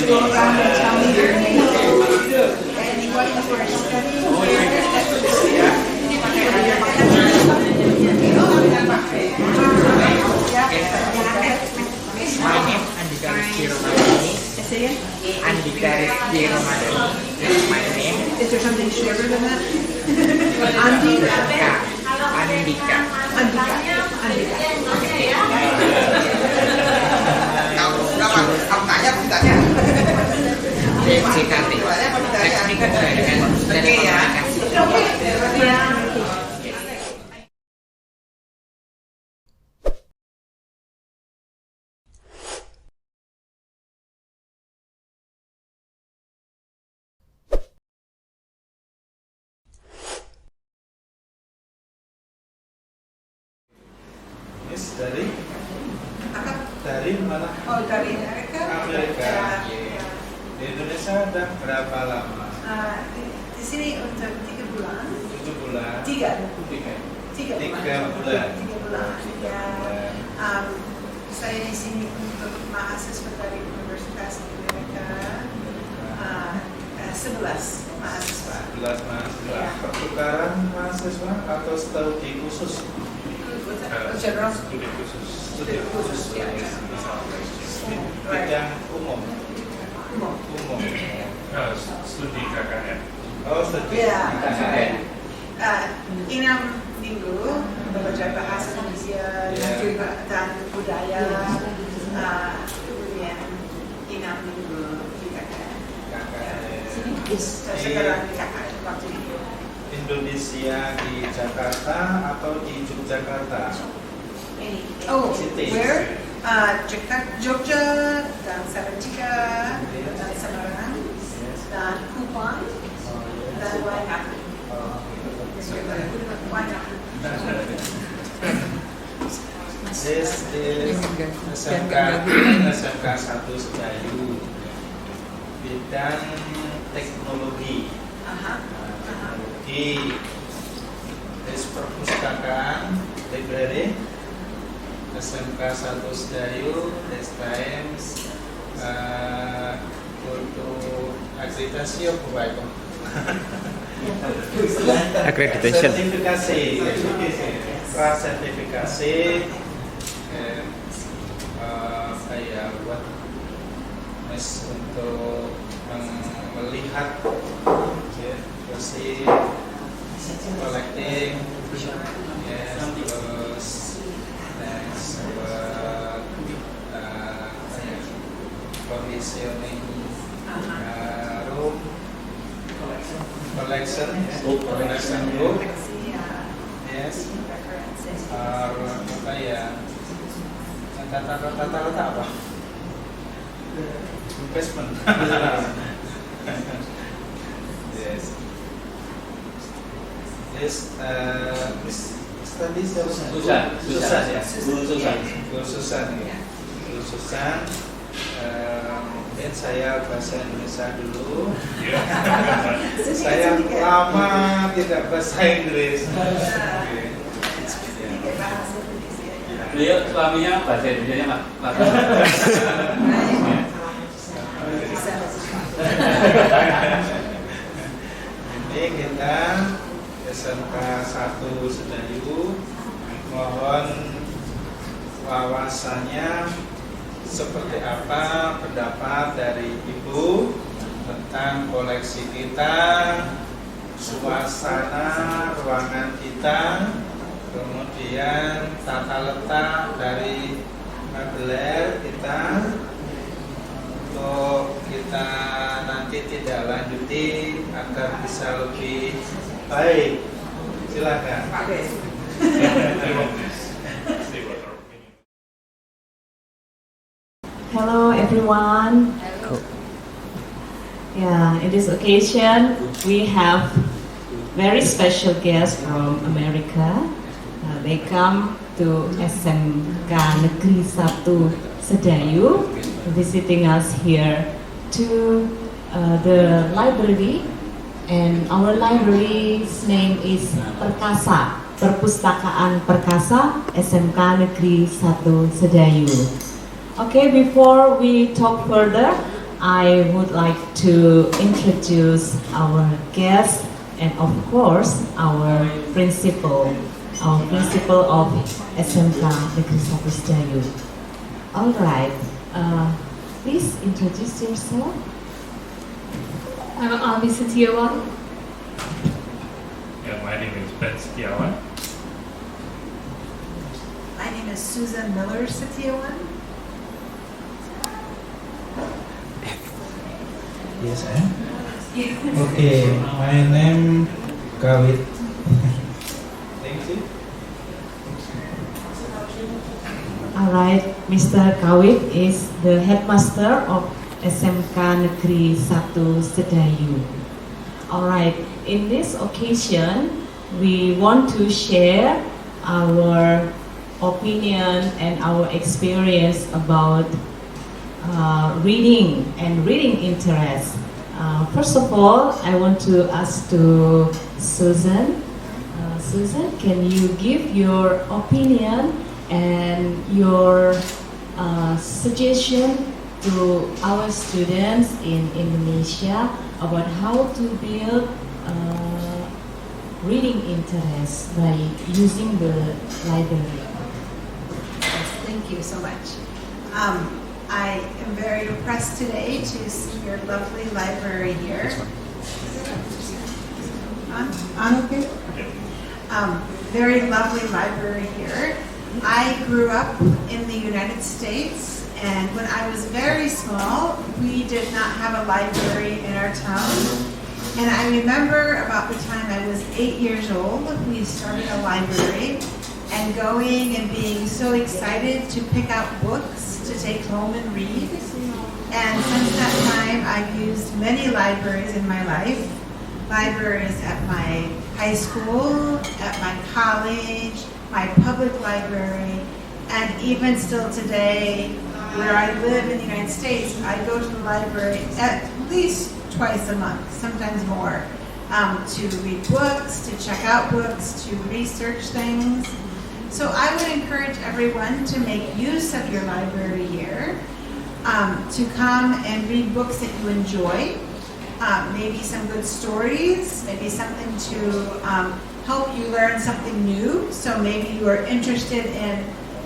go around and tell me your name and what you were studying here at Columbia. My name Andika Rizky Romadhani. Say it. Andika Rizky Romadhani. That's my name. Is there something shorter than that? Andika. Andika. CKT. Teknik Kecerdasan Telekomunikasi. Dari mana? Oh, dari Amerika. Amerika. Di Indonesia udah berapa lama? Di sini untuk 3 bulan. 7 bulan. 3 Tiga bulan. Ya. Saya di sini untuk mahasiswa dari Universitas Amerika. 11 mahasiswa. 11 mahasiswa. Ya. Pertukaran mahasiswa atau studi khusus? General Studi khusus. Studi khusus, ya. Bidang umum. Studi KKN. Oh, studi Ya. KKN. 6 minggu belajar bahasa Indonesia dan budaya. Kemudian 6 minggu di KKN. Sekarang di KKN waktu itu. Indonesia di Jakarta atau di Yogyakarta? Oh, City. where? Jakarta, Jogja, dan Salatiga, dan Semarang, dan Kupang, dan Waingapu. Waingapu. This is SMK 1 Sedayu, bidang teknologi. Teknologi, des perpustakaan, library, SMK 1 Sedayu, des times, untuk akreditasi apa Pak itu? Accreditation. Sertifikasi, prasertifikasi, saya buat untuk melihat versi collecting, terus next buat conditioning room, collection room, yes, apa ya, tata apa? Investment. Yes. Yes. Tadi Susan. Mungkin saya bahasa Indonesia dulu. Saya lama tidak bahasa Inggris. Beliau suaminya bahasa Indonesia Pak. Ini kita SMK 1 Sedayu, mohon wawasannya seperti apa pendapat dari Ibu tentang koleksi kita, suasana ruangan kita, kemudian tata letak dari meubiler kita, untuk kita nanti tidak lanjuti agar bisa lebih baik. Silakan. Hello everyone. Yeah, in this occasion we have very special guests from America. They come to SMK Negeri 1 Sedayu, visiting us here to the library, and our library's name is Perkasa, Perpustakaan Perkasa SMK Negeri 1 Sedayu. Okay, before we talk further, I would like to introduce our guest and of course our principal of SMK Negeri 1 Sedayu. All right, please introduce yourself. I'm Ami Setiawan. Yeah, my name is Ben Setiawan. My name is Susan Miller Setiawan. Yes, Okay, my name Kawit. Thank you. Alright, Mr. Kawit is the headmaster of SMK Negeri 1 Sedayu. Alright, in this occasion, we want to share our opinion and our experience about reading and reading interest. First of all, I want to ask to Susan. Susan, can you give your opinion and your suggestion to our students in Indonesia about how to build reading interest by using the library? Yes, thank you so much. I am very impressed today to see your lovely library here. On okay? Very lovely library here. I grew up in the United States, and when I was very small, we did not have a library in our town. And I remember about the time I was 8 years old, we started a library, and going and being so excited to pick out books to take home and read. And since that time, I've used many libraries in my life. Libraries at my high school, at my college, my public library, and even still today, where I live in the United States, I go to the library at least twice a month, sometimes more, to read books, to check out books, to research things. So I would encourage everyone to make use of your library here, to come and read books that you enjoy, maybe some good stories, maybe something to help you learn something new. So maybe you are interested in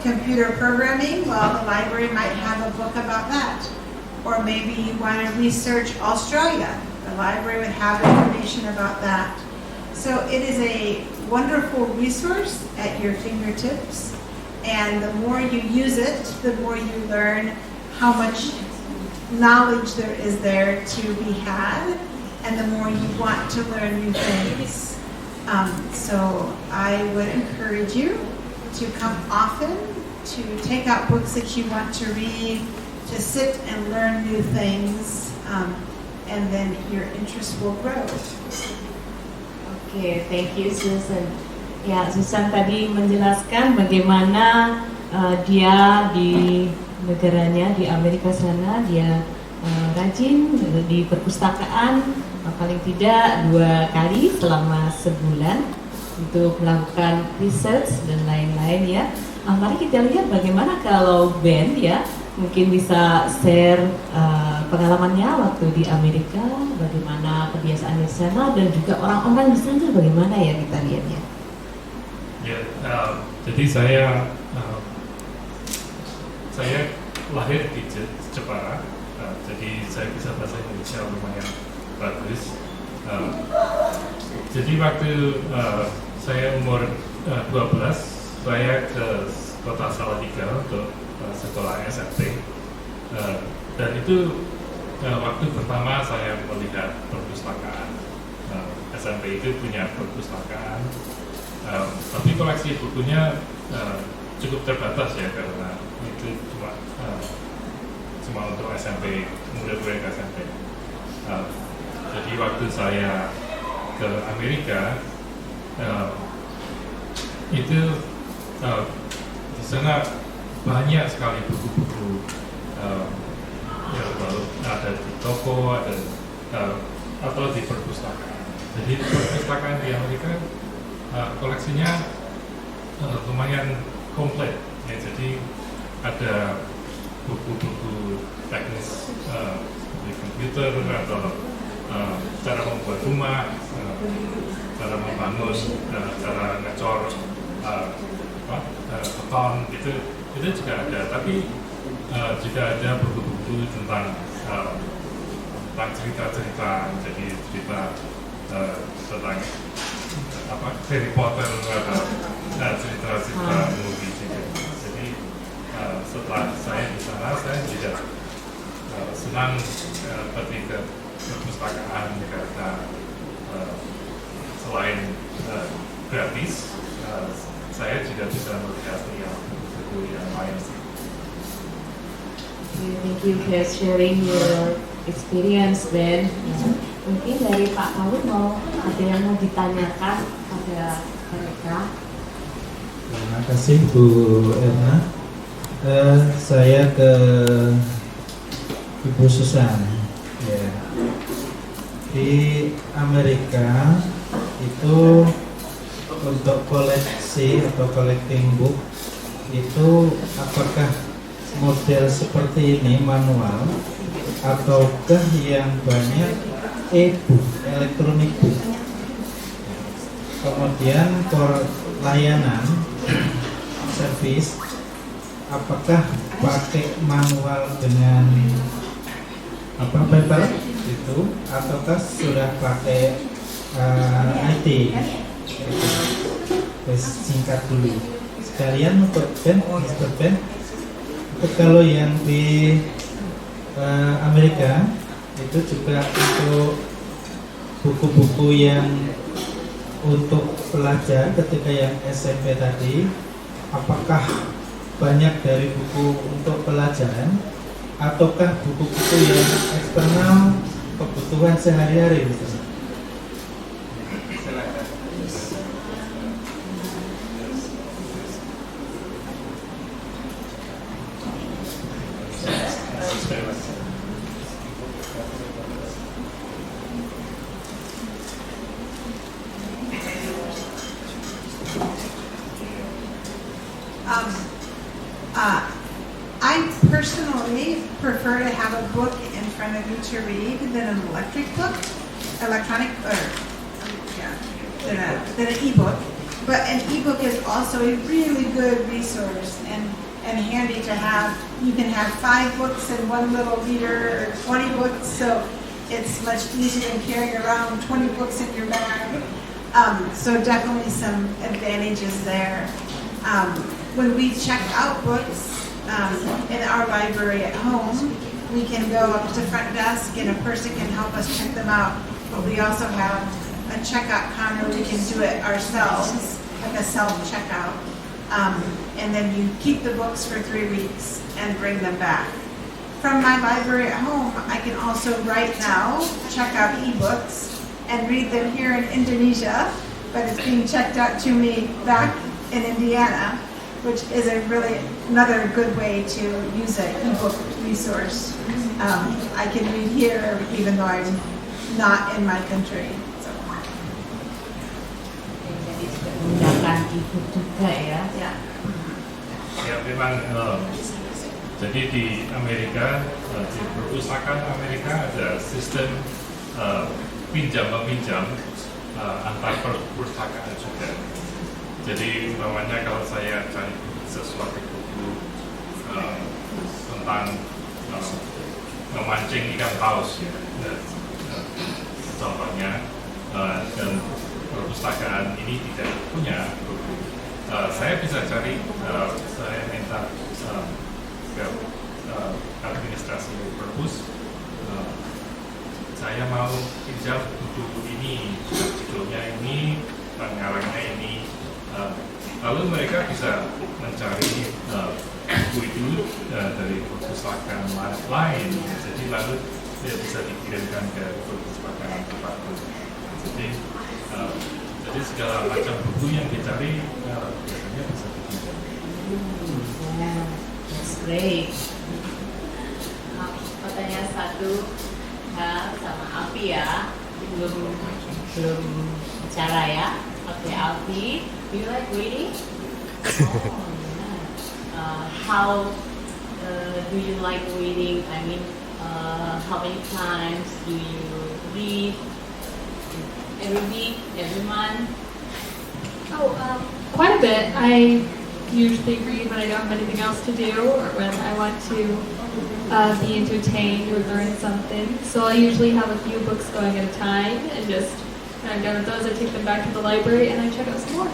computer programming, well, the library might have a book about that. Or maybe you want to research Australia, the library would have information about that. So it is a wonderful resource at your fingertips, and the more you use it, the more you learn how much knowledge there is there to be had, and the more you want to learn new things. So I would encourage you to come often, to take out books that you want to read, to sit and learn new things, and then your interest will grow. Oke, thank you Susan. Ya, Susan tadi menjelaskan bagaimana dia di negaranya di Amerika sana dia rajin di perpustakaan paling tidak 2 kali selama sebulan untuk melakukan research dan lain-lain ya. Mari kita lihat bagaimana kalau Ben ya mungkin bisa share pengalamannya waktu di Amerika, bagaimana kebiasaan di sana dan juga orang-orang di sana bagaimana ya kita lihat ya. Ya, jadi saya lahir di Jepara, jadi saya bisa bahasa Indonesia lumayan bagus. Jadi waktu saya umur 12, saya ke kota Salatiga untuk sekolah SMP, dan itu waktu pertama saya melihat perpustakaan. SMP itu punya perpustakaan, tapi koleksi bukunya cukup terbatas ya, karena itu cuma untuk SMP, murid-murid SMP. Jadi waktu saya ke Amerika, itu di sana banyak sekali buku-buku yang baru ada di toko, ada atau di perpustakaan. Jadi perpustakaan di Amerika koleksinya lumayan komplit ya, jadi ada buku-buku teknis, di komputer atau cara membuat rumah, cara membangun, cara ngecor beton itu juga ada. Tapi juga ada buku-buku tentang cerita-cerita, jadi cerita tentang Harry Potter atau cerita-cerita movie juga. Jadi setelah saya di sana, saya juga senang pergi ke perpustakaan karena selain gratis, saya juga bisa melihat buku yang lain. Thank you for sharing your experience, Ben. Mungkin dari Pak Paul mau ada yang mau ditanyakan pada mereka. Terima kasih Bu Erna. Saya ke Ibu Susan. Ya. Di Amerika itu untuk koleksi atau collecting book itu apakah model seperti ini manual ataukah yang banyak e-book, elektronik book? Kemudian layanan servis apakah pakai manual dengan paper itu ataukah sudah pakai IT? Singkat dulu sekalian untuk Mr. Ben. Kalau yang di Amerika itu juga untuk buku-buku yang untuk pelajar ketika yang SMP tadi, apakah banyak dari buku untuk pelajaran ataukah buku-buku yang eksternal kebutuhan sehari-hari misalnya? I personally prefer to have a book in front of me to read than an electronic, than an ebook. But an ebook is also a really good resource and handy to have. You can have 5 books in one little reader or 20 books, so it's much easier than carrying around 20 books in your bag. So definitely some advantages there. When we check out books in our library at home, we can go up to the front desk and a person can help us check them out. But we also have a checkout counter. We can do it ourselves, like a self-checkout. And then you keep the books for 3 weeks and bring them back. From my library at home, I can also right now check out ebooks and read them here in Indonesia, but it's being checked out to me back in Indiana, which is another good way to use an ebook resource. I can read here even though I'm not in my country. Jadi juga menggunakan e-book juga ya. Yeah. Ya memang jadi di Amerika, di perpustakaan Amerika ada sistem pinjam meminjam antar perpustakaan juga. Jadi umpamanya kalau saya cari sesuatu buku tentang memancing ikan paus ya, contohnya, dan perpustakaan ini tidak punya buku, saya bisa cari, saya minta ke administrasi perpus, saya mau pinjam buku ini, judulnya ini, pengarangnya ini, lalu mereka bisa mencari buku itu dari perpustakaan lain, jadi lalu dia bisa dikirimkan ke perpustakaan terpadu. Jadi segala macam buku yang dicari biasanya bisa dipinjam. That's great. Pertanyaan satu sama Alfi ya, belum bicara ya. Oke, Alfi, do you like reading? How do you like reading? I mean, how many times do you read? Every week, every month? Oh, quite a bit. I usually read when I don't have anything else to do or when I want to be entertained or learn something. So I usually have a few books going at a time, and just when I'm done with those, I take them back to the library and I check out some more.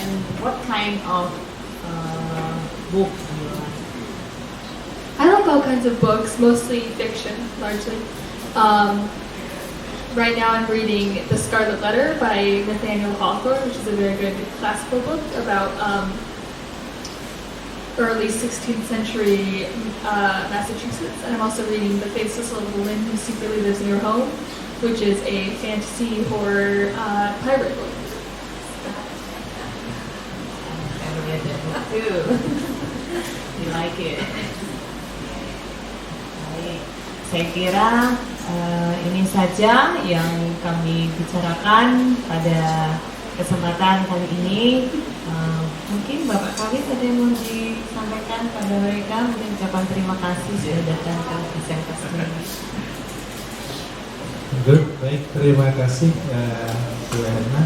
And what kind of book do you like? I like all kinds of books, mostly fiction, largely. Right now I'm reading The Scarlet Letter by Nathaniel Hawthorne, which is a very good classical book about early 16th century Massachusetts. And I'm also reading The Faceless Little Lynn Who Secretly Lives in Your Home, which is a fantasy horror pirate book. I read that book too. You like it? Baik, saya kira ini saja yang kami bicarakan pada kesempatan kali ini. Mungkin Bapak Kawit ada yang mau disampaikan pada mereka, mungkin ucapan terima kasih sudah datang ke presentasi ini. Good, baik, terima kasih Bu Erna.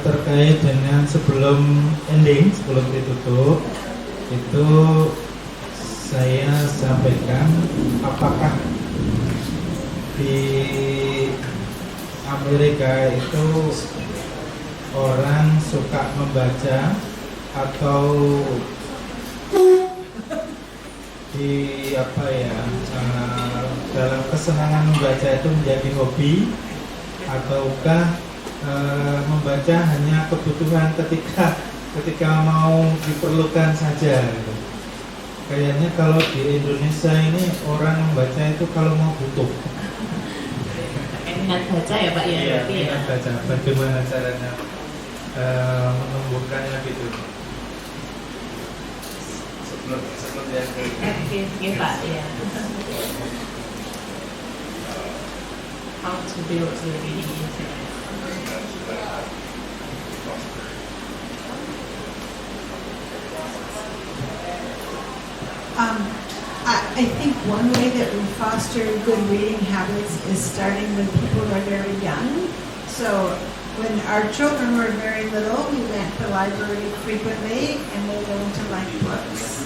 Terkait dengan sebelum ending, sebelum ditutup, itu saya sampaikan apakah di Amerika itu orang suka membaca atau di dalam kesenangan membaca itu menjadi hobi ataukah membaca hanya kebutuhan ketika mau diperlukan saja gitu. Kayaknya kalau di Indonesia ini orang membaca itu kalau mau butuh. Minat baca ya Pak ya? Iya, minat baca. Bagaimana caranya menumbuhkannya gitu? Seperti yang Oke Pak ya. How to build the reading interest. I think one way that we foster good reading habits is starting when people are very young. So when our children were very little, we went to the library frequently and they learned to like books.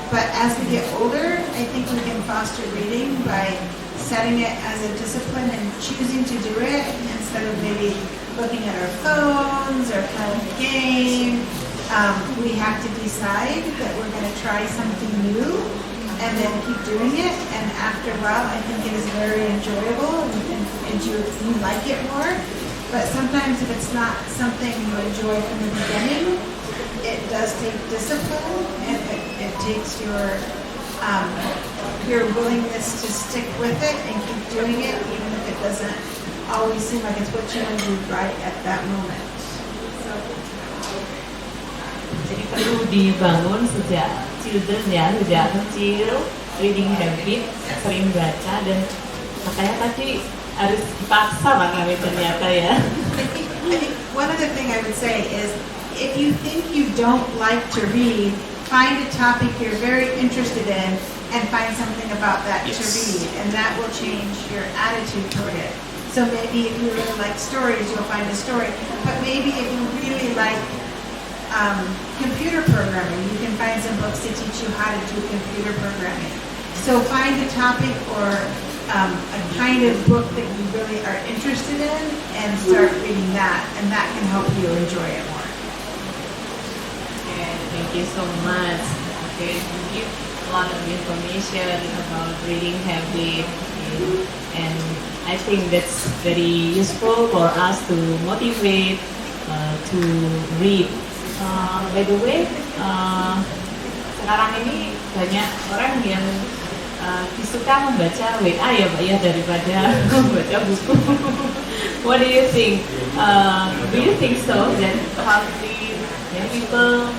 But as we get older, I think we can foster reading by setting it as a discipline and choosing to do it instead of maybe looking at our phones or playing a game. We have to decide that we're going to try something new and then keep doing it. And after a while, I think it is very enjoyable and you like it more. But sometimes if it's not something you enjoy from the beginning, it does take discipline and it takes your willingness to stick with it and keep doing it, even if it doesn't always seem like it's what you want to do right at that moment. Jadi perlu dibangun sejak children ya, sejak kecil, reading habit, sering baca dan makanya tadi harus dipaksa Pak Kawit ternyata ya. I think one other thing I would say is if you think you don't like to read, find a topic you're very interested in and find something about that to read, and that will change your attitude toward it. So maybe if you really like stories, you'll find a story. But maybe if you really like computer programming, you can find some books to teach you how to do computer programming. So find a topic or a kind of book that you really are interested in and start reading that, and that can help you enjoy it more. Okay, thank you so much. Okay, you give a lot of information about reading habit, and I think that's very useful for us to motivate to read. By the way, sekarang ini banyak orang yang suka membaca WA ya Pak ya daripada membaca buku. What do you think? Do you think so that probably young people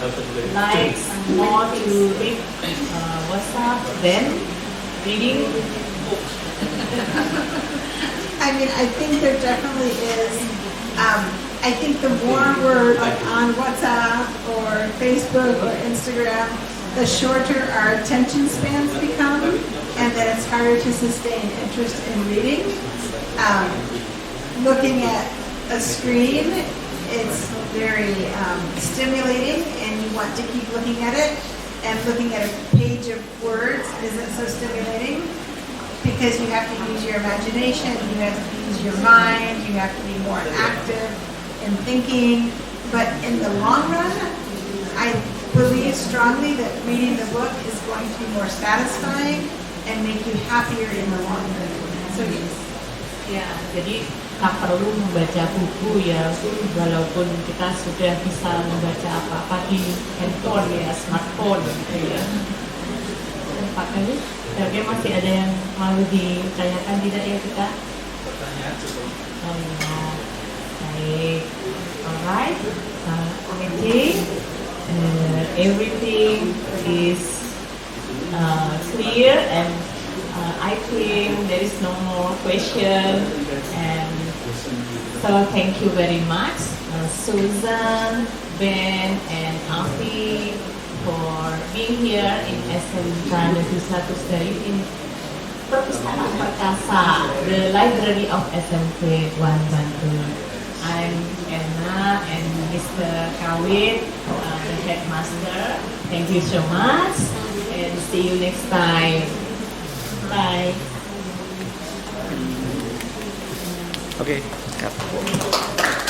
like more to read WhatsApp than reading books? I mean, I think there definitely is. I think the more we're like on WhatsApp or Facebook or Instagram, the shorter our attention spans become, and that it's harder to sustain interest in reading. Looking at a screen, it's very stimulating, and you want to keep looking at it. And looking at a page of words isn't so stimulating because you have to use your imagination, you have to use your mind, you have to be more active in thinking. But in the long run, I believe strongly that reading the book is going to be more satisfying and make you happier in the long run. So yes. Ya, jadi tak perlu membaca buku ya, walaupun kita sudah bisa membaca apa-apa di handphone ya, smartphone gitu ya. Dan Pak Kali, tapi masih ada yang mau ditanyakan tidak ya kita? Pertanyaan cukup. Oh ya, baik. Alright, committee, everything is clear and I think there is no more question, and so thank you very much, Susan, Ben, and Afi for being here in SMK Negeri 1 Sedayu in Perpustakaan Perkasa, the library of SMK 1 Bandung. I'm Emma and Mr. Kawit, the headmaster. Thank you so much, and see you next time. Bye. Oke, cut.